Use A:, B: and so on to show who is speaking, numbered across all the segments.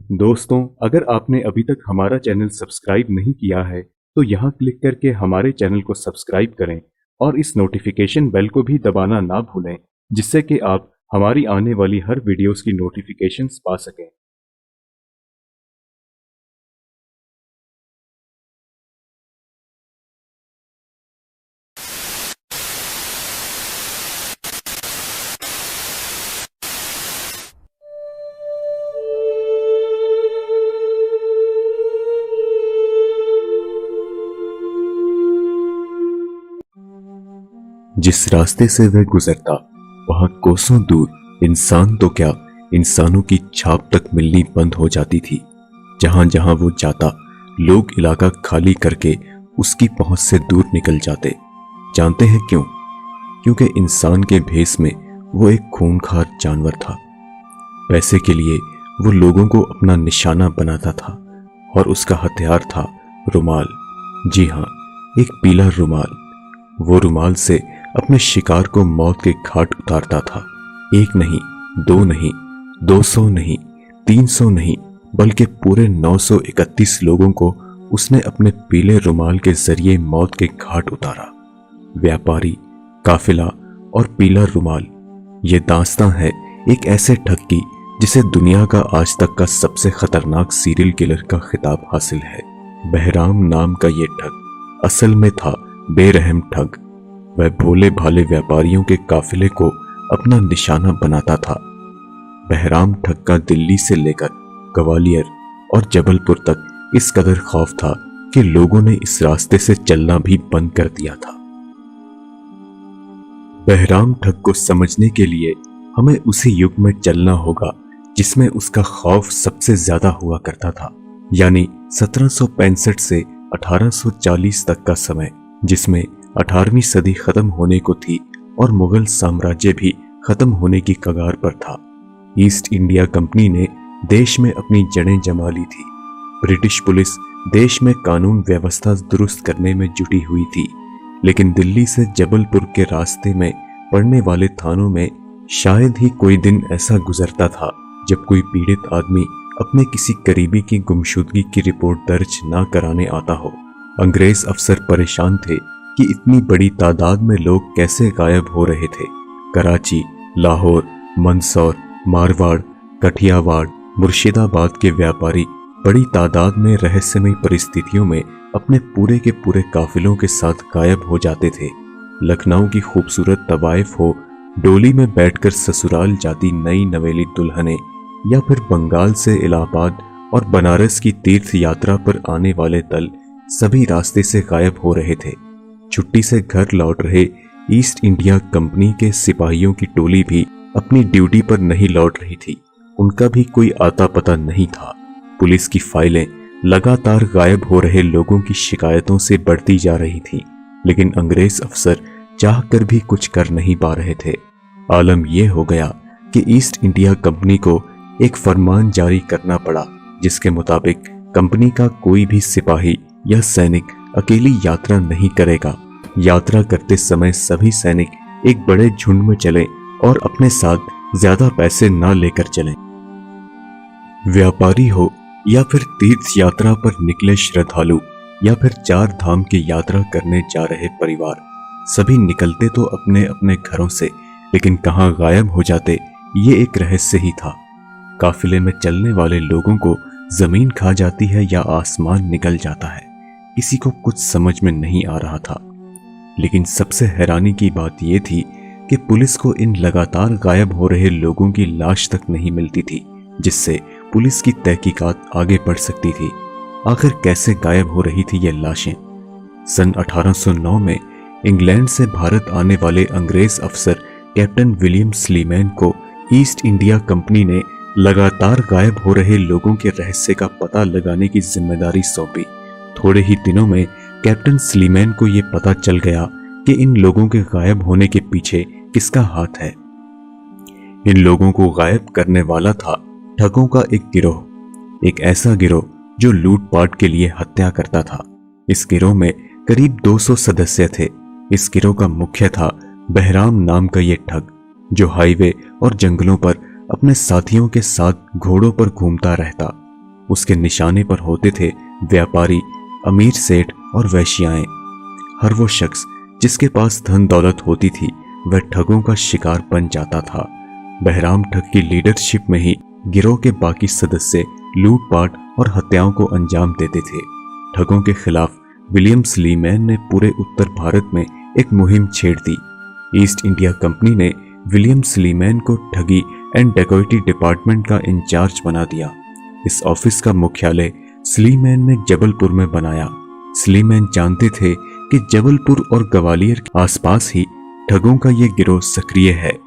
A: दोस्तों, अगर आपने अभी तक हमारा चैनल सब्सक्राइब नहीं किया है तो यहाँ क्लिक करके हमारे चैनल को सब्सक्राइब करें और इस नोटिफिकेशन बेल को भी दबाना ना भूलें, जिससे कि आप हमारी आने वाली हर वीडियोस की नोटिफिकेशंस पा सकें। जिस रास्ते से वह गुजरता वहां कोसों दूर इंसान तो क्या, इंसानों की छाप तक मिलनी बंद हो जाती थी। जहां जहां वो जाता लोग इलाका खाली करके उसकी पहुंच से दूर निकल जाते। जानते हैं क्यों? क्योंकि इंसान के भेष में वो एक खूंखार जानवर था। पैसे के लिए वो लोगों को अपना निशाना बनाता था और उसका हथियार था रुमाल। जी हाँ, एक पीला रुमाल। वो रुमाल से अपने शिकार को मौत के घाट उतारता था। एक नहीं, दो नहीं, 200 नहीं, 300 नहीं, बल्कि पूरे 931 लोगों को उसने अपने पीले रुमाल के जरिए मौत के घाट उतारा। व्यापारी, काफिला और पीला रुमाल, ये दास्तां है एक ऐसे ठग की जिसे दुनिया का आज तक का सबसे खतरनाक सीरियल किलर का खिताब हासिल है। बहराम नाम का ये ठग असल में था बेरहम ठग। वह भोले भाले व्यापारियों के काफिले को अपना निशाना बनाता था। बहराम ठग का दिल्ली से लेकर ग्वालियर और जबलपुर तक इस कदर खौफ था कि लोगों ने इस रास्ते से चलना भी बंद कर दिया था। बहराम ठग को समझने के लिए हमें उसी युग में चलना होगा जिसमें उसका खौफ सबसे ज्यादा हुआ करता था, यानी 1765 से 1840 तक का समय, जिसमें 18वीं सदी खत्म होने को थी और मुगल साम्राज्य भी खत्म होने की कगार पर था। ईस्ट इंडिया कंपनी ने देश में अपनी जड़ें जमा ली थी। ब्रिटिश पुलिस देश में कानून व्यवस्था दुरुस्त करने में जुटी हुई थी, लेकिन दिल्ली से जबलपुर के रास्ते में पड़ने वाले थानों में शायद ही कोई दिन ऐसा गुजरता था जब कोई पीड़ित आदमी अपने किसी करीबी की गुमशुदगी की रिपोर्ट दर्ज ना कराने आता हो। अंग्रेज अफसर परेशान थे कि इतनी बड़ी तादाद में लोग कैसे गायब हो रहे थे। कराची, लाहौर, मंदसौर, मारवाड़, कठियावाड़, मुर्शिदाबाद के व्यापारी बड़ी तादाद में रहस्यमय परिस्थितियों में अपने पूरे के पूरे काफिलों के साथ गायब हो जाते थे। लखनऊ की खूबसूरत तवाइफ हो, डोली में बैठकर ससुराल जाती नई नवेली दुल्हनें, या फिर बंगाल से इलाहाबाद और बनारस की तीर्थ यात्रा पर आने वाले दल, सभी रास्ते से गायब हो रहे थे। छुट्टी से घर लौट रहे ईस्ट इंडिया कंपनी के सिपाहियों की टोली भी अपनी ड्यूटी पर नहीं लौट रही थी। उनका भी कोई आता पता नहीं था। पुलिस की फाइलें लगातार गायब हो रहे लोगों की शिकायतों से बढ़ती जा रही थी, लेकिन अंग्रेज अफसर चाह कर भी कुछ कर नहीं पा रहे थे। आलम यह हो गया कि ईस्ट इंडिया कंपनी को एक फरमान जारी करना पड़ा, जिसके मुताबिक कंपनी का कोई भी सिपाही या सैनिक अकेली यात्रा नहीं करेगा। यात्रा करते समय सभी सैनिक एक बड़े झुंड में चलें और अपने साथ ज्यादा पैसे ना लेकर चलें। व्यापारी हो या फिर तीर्थ यात्रा पर निकले श्रद्धालु या फिर 4 धाम की यात्रा करने जा रहे परिवार, सभी निकलते तो अपने अपने घरों से, लेकिन कहां गायब हो जाते ये एक रहस्य ही था। काफिले में चलने वाले लोगों को जमीन खा जाती है या आसमान निकल जाता है, किसी को कुछ समझ में नहीं आ रहा था। लेकिन सबसे हैरानी की बात यह थी कि पुलिस को इन लगातार गायब हो रहे लोगों की लाश तक नहीं मिलती थी, जिससे पुलिस की तहकीकात आगे बढ़ सकती थी। आखिर कैसे गायब हो रही थी ये लाशें? सन 1809 में इंग्लैंड से भारत आने वाले अंग्रेज अफसर कैप्टन विलियम स्लीमैन को ईस्ट इंडिया कंपनी ने लगातार गायब हो रहे लोगों के रहस्य का पता लगाने की जिम्मेदारी सौंपी। थोड़े ही दिनों में कैप्टन स्लीमैन को यह पता चल गया कि इन लोगों के गायब होने के पीछे किसका हाथ है। इन लोगों को गायब करने वाला था ठगों का एक गिरोह, एक ऐसा गिरोह जो लूटपाट के लिए हत्या करता था। इस गिरोह में करीब 200 सदस्य थे। इस गिरोह का मुख्य था बहराम नाम का यह ठग, जो हाईवे और जंगलों पर अपने साथियों के साथ घोड़ों पर घूमता रहता। उसके निशाने पर होते थे व्यापारी, अमीर सेठ और वैश्याएं। हर वो शख्स जिसके पास धन दौलत होती थी वह ठगों का शिकार बन जाता था। बहराम ठग की लीडरशिप में ही गिरोह के बाकी सदस्य लूटपाट और हत्याओं को अंजाम देते थे। ठगों के खिलाफ विलियम स्लीमैन ने पूरे उत्तर भारत में एक मुहिम छेड़ दी। ईस्ट इंडिया कंपनी ने विलियम स्लीमैन को ठगी एंड डेकोइटी डिपार्टमेंट का इंचार्ज बना दिया। इस ऑफिस का मुख्यालय स्लीमैन ने जबलपुर में बनाया। स्लीमैन जानते थे कि जबलपुर और ग्वालियर के आसपास ही ठगों का ये गिरोह सक्रिय है।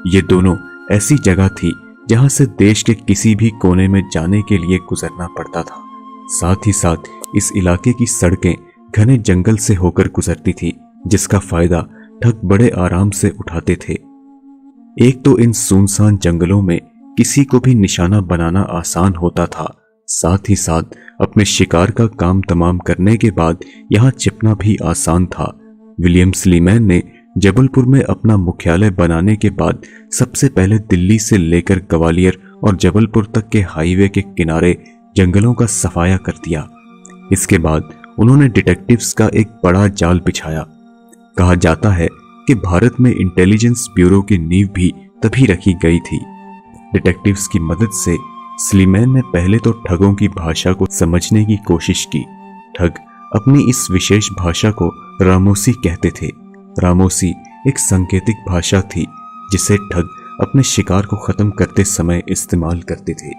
A: ये दोनों ऐसी जगह थी जहां से देश के किसी भी कोने में जाने के लिए गुजरना पड़ता था। साथ ही साथ इस इलाके की सड़कें घने जंगल से होकर गुजरती थी, जिसका फायदा ठग बड़े आराम से उठाते थे। एक तो इन सुनसान जंगलों में किसी को भी निशाना बनाना आसान होता था, साथ ही साथ अपने शिकार का काम तमाम करने के बाद यहां छिपना भी आसान था। विलियम स्लीमैन ने जबलपुर में अपना मुख्यालय बनाने के बाद सबसे पहले दिल्ली से लेकर ग्वालियर और जबलपुर तक के हाईवे के किनारे जंगलों का सफाया कर दिया। इसके बाद उन्होंने डिटेक्टिव्स का एक बड़ा जाल बिछाया। कहा जाता है कि भारत में इंटेलिजेंस ब्यूरो की नींव भी तभी रखी गई थी। डिटेक्टिव्स की मदद से स्लीमैन ने पहले तो ठगों की भाषा को समझने की कोशिश की। ठग अपनी इस विशेष भाषा को रामोसी कहते थे। रामोसी एक सांकेतिक भाषा थी जिसे ठग अपने शिकार को खत्म करते समय इस्तेमाल करते थे।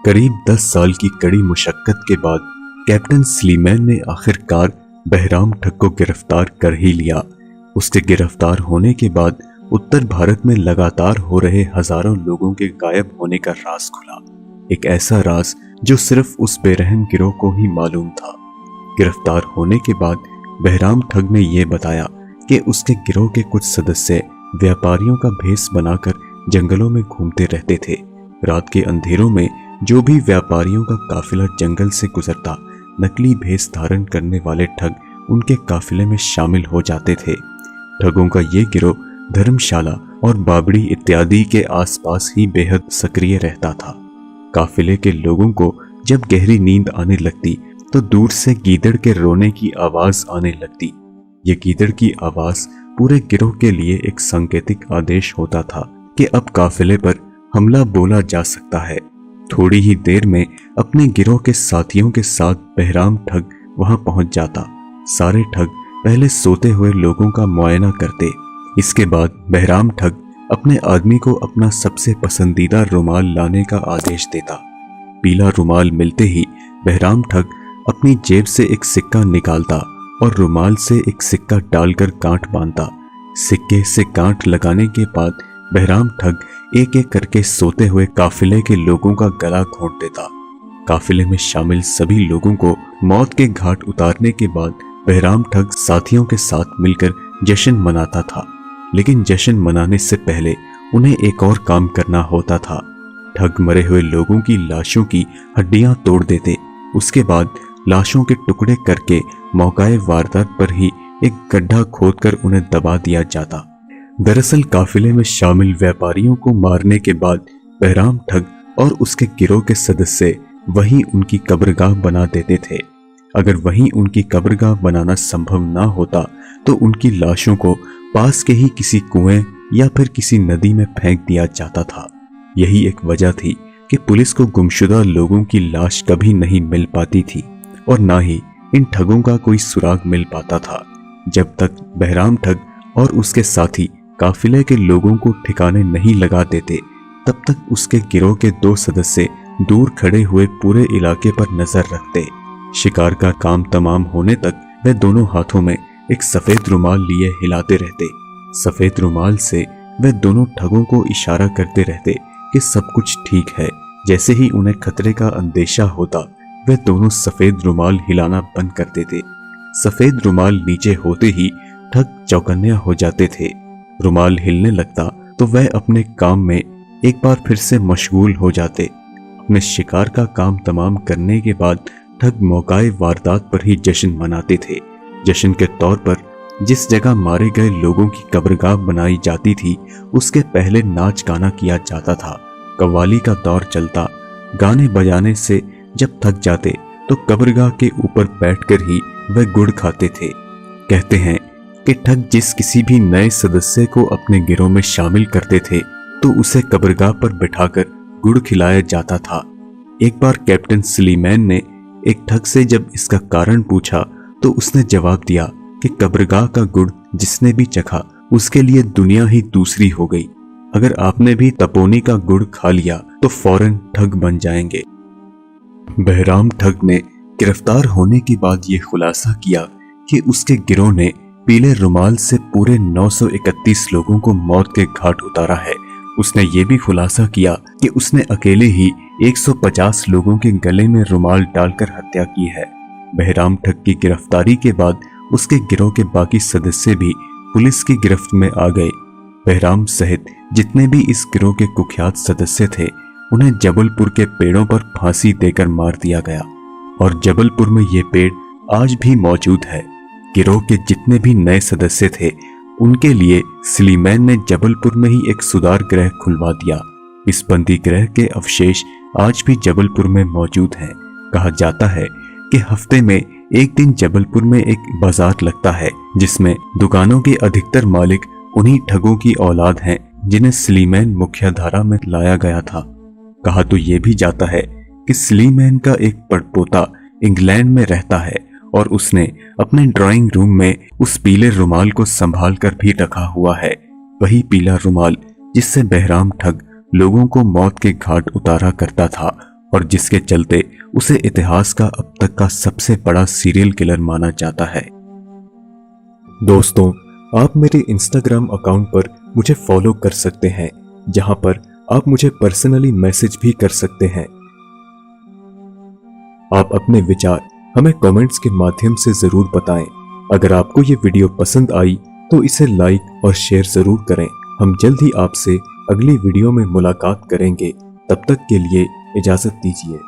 A: करीब 10 साल की कड़ी मुशक्कत के बाद कैप्टन स्लीमैन ने आखिरकार बहराम ठग को गिरफ्तार कर ही लिया। उसके गिरफ्तार होने के बाद उत्तर भारत में लगातार हो रहे हजारों लोगों के गायब होने का राज खुला। एक ऐसा राज जो सिर्फ उस बेरहम गिरोह को ही मालूम था। गिरफ्तार होने के बाद बहराम ठग ने यह बताया कि उसके गिरोह के कुछ सदस्य व्यापारियों का भेष बनाकर जंगलों में घूमते रहते थे। रात के अंधेरों में जो भी व्यापारियों का काफिला जंगल से गुजरता, नकली भेष धारण करने वाले ठग उनके काफिले में शामिल हो जाते थे। ठगों का ये गिरोह धर्मशाला और बाबड़ी इत्यादि के आसपास ही बेहद सक्रिय रहता था। काफिले के लोगों को जब गहरी नींद आने लगती तो दूर से गीदड़ के रोने की आवाज आने लगती। ये गीदड़ की आवाज पूरे गिरोह के लिए एक सांकेतिक आदेश होता था कि अब काफिले पर हमला बोला जा सकता है। थोड़ी ही देर में अपने गिरोह के साथियों के साथ बहराम ठग वहां पहुंच जाता। सारे ठग पहले सोते हुए लोगों का मुआयना करते। इसके बाद बहराम ठग अपने आदमी को अपना सबसे पसंदीदा रुमाल लाने का आदेश देता। पीला रुमाल मिलते ही बहराम ठग अपनी जेब से एक सिक्का निकालता और रुमाल से एक सिक्का डालकर गांठ बांधता। सिक्के से गांठ लगाने के बाद बहराम ठग एक एक करके सोते हुए काफिले के लोगों का गला घोंट देता। काफिले में शामिल सभी लोगों को मौत के घाट उतारने के बाद बहराम ठग साथियों के साथ मिलकर जश्न मनाता था। लेकिन जश्न मनाने से पहले उन्हें एक और काम करना होता था। ठग मरे हुए लोगों की लाशों की हड्डियां तोड़ देते। उसके बाद लाशों के टुकड़े करके मौकाए वारदात पर ही एक गड्ढा खोदकर उन्हें दबा दिया जाता। दरअसल काफिले में शामिल व्यापारियों को मारने के बाद बहराम ठग और उसके गिरोह के सदस्य वहीं उनकी कब्रगाह बना देते थे। अगर वहीं उनकी कब्रगाह बनाना संभव ना होता तो उनकी लाशों को पास के ही किसी कुएं या फिर किसी नदी में फेंक दिया जाता था। यही एक वजह थी कि पुलिस को गुमशुदा लोगों की लाश कभी नहीं मिल पाती थी और ना ही इन ठगों का कोई सुराग मिल पाता था। जब तक बहराम ठग और उसके साथी काफिले के लोगों को ठिकाने नहीं लगा देते, तब तक उसके गिरोह के 2 सदस्य दूर खड़े हुए पूरे इलाके पर नजर रखते। शिकार का काम तमाम होने तक वे दोनों हाथों में एक सफेद रुमाल लिए हिलाते रहते। सफेद रुमाल से वे दोनों ठगों को इशारा करते रहते कि सब कुछ ठीक है। जैसे ही उन्हें खतरे का अंदेशा होता, वे दोनों सफेद रुमाल हिलाना बंद कर देते। सफेद रुमाल नीचे होते ही ठग चौकन्ना हो जाते थे। रुमाल हिलने लगता तो वह अपने काम में एक बार फिर से मशगूल हो जाते। अपने शिकार का काम तमाम करने के बाद ठग मौकाए वारदात पर ही जश्न मनाते थे। जश्न के तौर पर जिस जगह मारे गए लोगों की कब्रगाह बनाई जाती थी, उसके पहले नाच गाना किया जाता था। कव्वाली का दौर चलता। गाने बजाने से जब थक जाते तो कब्रगाह के ऊपर बैठकर ही वह गुड़ खाते थे। कहते हैं कि ठग जिस किसी भी नए सदस्य को अपने गिरोह में शामिल करते थे तो उसे कब्रगाह पर बिठाकर गुड़ खिलाया जाता था। एक बार कैप्टन सुलेमान ने एक ठग से जब इसका कारण पूछा तो उसने जवाब दिया कि कब्रगाह का गुड़ जिसने भी चखा उसके लिए दुनिया ही दूसरी हो गई। अगर आपने भी तपोनी का गुड़ खा लिया तो फौरन ठग बन जाएंगे। बहराम ठग ने गिरफ्तार होने के बाद यह खुलासा किया कि उसके गिरोह ने पीले रुमाल से पूरे 931 लोगों को मौत के घाट उतारा है। उसने ये भी खुलासा किया कि उसने अकेले ही 150 लोगों के गले में रुमाल डालकर हत्या की है। बहराम ठग की गिरफ्तारी के बाद उसके गिरोह के बाकी सदस्य भी पुलिस की गिरफ्त में आ गए। बहराम सहित जितने भी इस गिरोह के कुख्यात सदस्य थे उन्हें जबलपुर के पेड़ों पर फांसी देकर मार दिया गया और जबलपुर में ये पेड़ आज भी मौजूद है। गिरोह के जितने भी नए सदस्य थे उनके लिए सुलेमान ने जबलपुर में ही एक सुधार गृह खुलवा दिया। इस बंदी गृह के अवशेष आज भी जबलपुर में मौजूद हैं। कहा जाता है कि हफ्ते में एक दिन जबलपुर में एक बाजार लगता है जिसमें दुकानों के अधिकतर मालिक उन्हीं ठगों की औलाद हैं जिन्हें सुलेमान मुख्यधारा में लाया गया था। कहा तो यह भी जाता है कि सुलेमान का एक पड़पोता इंग्लैंड में रहता है और उसने अपने ड्राइंग रूम में उस पीले रुमाल को संभाल कर भी रखा हुआ है। वही पीला रुमाल जिससे बहराम ठग लोगों को मौत के घाट उतारा करता था और जिसके चलते उसे इतिहास का अब तक का सबसे बड़ा सीरियल किलर माना जाता है। दोस्तों, आप मेरे इंस्टाग्राम अकाउंट पर मुझे फॉलो कर सकते हैं जहां पर आप मुझे पर्सनली मैसेज भी कर सकते हैं। आप अपने विचार हमें कमेंट्स के माध्यम से जरूर बताएं। अगर आपको ये वीडियो पसंद आई तो इसे लाइक और शेयर जरूर करें। हम जल्द ही आपसे अगली वीडियो में मुलाकात करेंगे। तब तक के लिए इजाजत दीजिए।